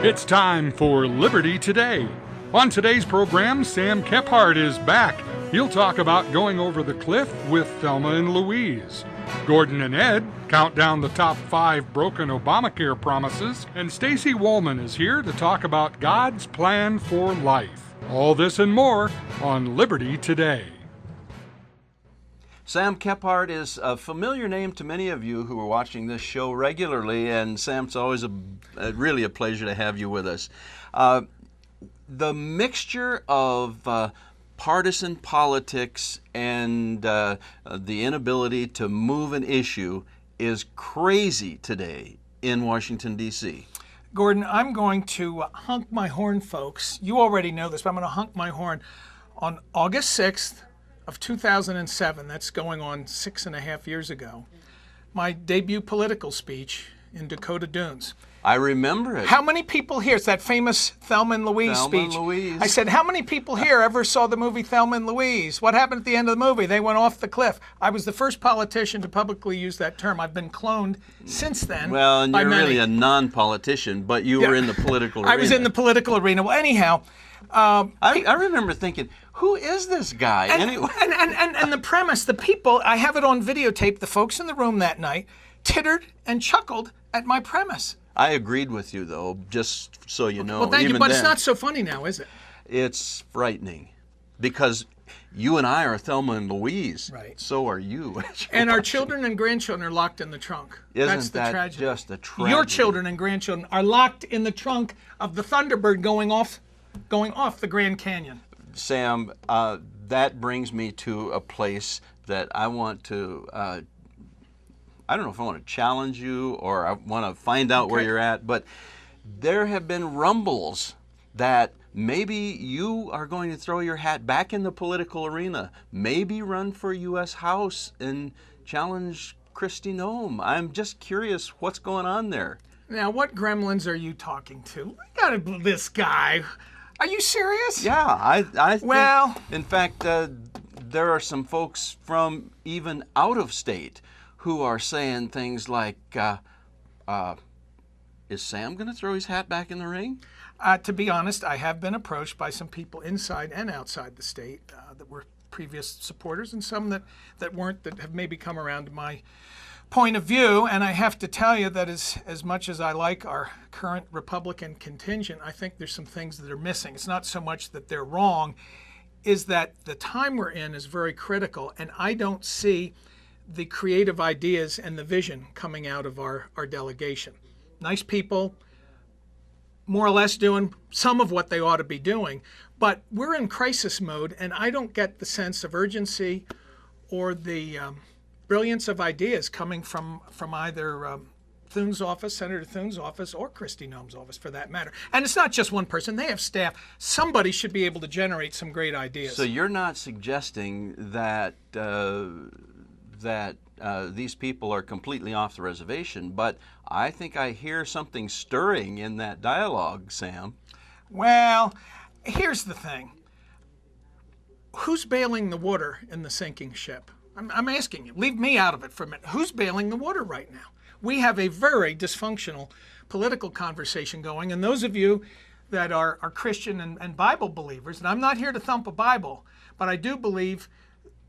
It's time for Liberty Today. On today's program, Sam Kephart is back. He'll talk about going over the cliff with Thelma and Louise. Gordon and Ed count down the top 5 broken Obamacare promises. And Stacey Wollman is here to talk about God's plan for life. All this and more on Liberty Today. Sam Kephart is a familiar name to many of you who are watching this show regularly, and Sam, it's always really a pleasure to have you with us. The mixture of partisan politics and the inability to move an issue is crazy today in Washington, D.C. Gordon, I'm going to honk my horn, folks. You already know this, but I'm going to honk my horn on August 6th. Of 2007, that's going on 6.5 years ago, my debut political speech in Dakota Dunes. I remember it. How many people here, it's that famous Thelma and Louise speech. I said, how many people here ever saw the movie Thelma and Louise? What happened at the end of the movie? They went off the cliff. I was the first politician to publicly use that term. I've been cloned since then. Well, and you're really a non-politician, but you were in the political arena. I was in the political arena. Well, anyhow. I remember thinking, who is this guy anyway? And the premise, the people, I have it on videotape, the folks in the room that night tittered and chuckled at my premise. I agreed with you, though, just so you know. Well, thank you, but then, it's not so funny now, is it? It's frightening, because you and I are Thelma and Louise. Right. So are you. And our children and grandchildren are locked in the trunk. That's the tragedy. Just a tragedy? Your children and grandchildren are locked in the trunk of the Thunderbird going off the Grand Canyon. Sam, that brings me to a place that I want to, I don't know if I want to challenge you or I want to find out where you're at, but there have been rumbles that maybe you are going to throw your hat back in the political arena, maybe run for U.S. House and challenge Kristi Noem. I'm just curious what's going on there. Now, what gremlins are you talking to? I gotta, this guy. Are you serious? Yeah, I think, well, in fact, there are some folks from even out of state who are saying things like, is Sam going to throw his hat back in the ring? To be honest, I have been approached by some people inside and outside the state that were previous supporters and some that weren't, that have maybe come around to my point of view, and I have to tell you that as much as I like our current Republican contingent, I think there's some things that are missing. It's not so much that they're wrong, is that the time we're in is very critical, and I don't see the creative ideas and the vision coming out of our delegation. Nice people, more or less doing some of what they ought to be doing, but we're in crisis mode, and I don't get the sense of urgency or the brilliance of ideas coming from either Thune's office, Senator Thune's office, or Kristi Noem's office, for that matter. And it's not just one person. They have staff. Somebody should be able to generate some great ideas. So you're not suggesting that these people are completely off the reservation, but I think I hear something stirring in that dialogue, Sam. Well, here's the thing. Who's bailing the water in the sinking ship? I'm asking you. Leave me out of it for a minute. Who's bailing the water right now? We have a very dysfunctional political conversation going, and those of you that are Christian and Bible believers, and I'm not here to thump a Bible, but I do believe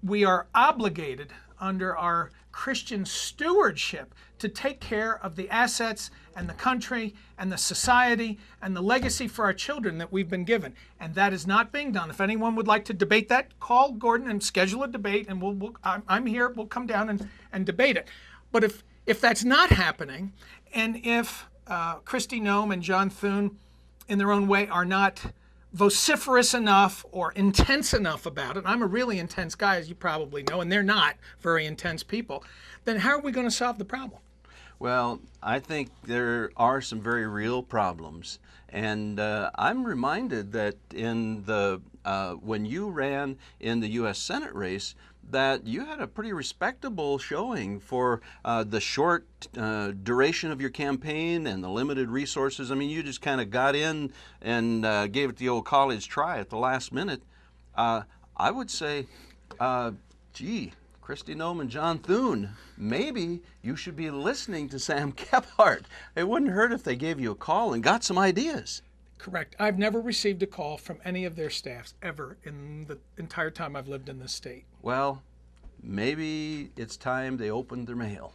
we are obligated under our Christian stewardship to take care of the assets and the country and the society and the legacy for our children that we've been given. And that is not being done. If anyone would like to debate that, call Gordon and schedule a debate, and I'm here, we'll come down and debate it. But if that's not happening, and if Kristi Noem and John Thune in their own way are not vociferous enough or intense enough about it, I'm a really intense guy, as you probably know, and they're not very intense people, then how are we going to solve the problem? Well, I think there are some very real problems, and I'm reminded that in the when you ran in the U.S. Senate race, that you had a pretty respectable showing for the short duration of your campaign and the limited resources. I mean, you just kind of got in and gave it the old college try at the last minute. I would say, gee, Kristi Christy Nome and John Thune, maybe you should be listening to Sam Kephart. It wouldn't hurt if they gave you a call and got some ideas. Correct. I've never received a call from any of their staffs ever in the entire time I've lived in this state. Well, maybe it's time they opened their mail.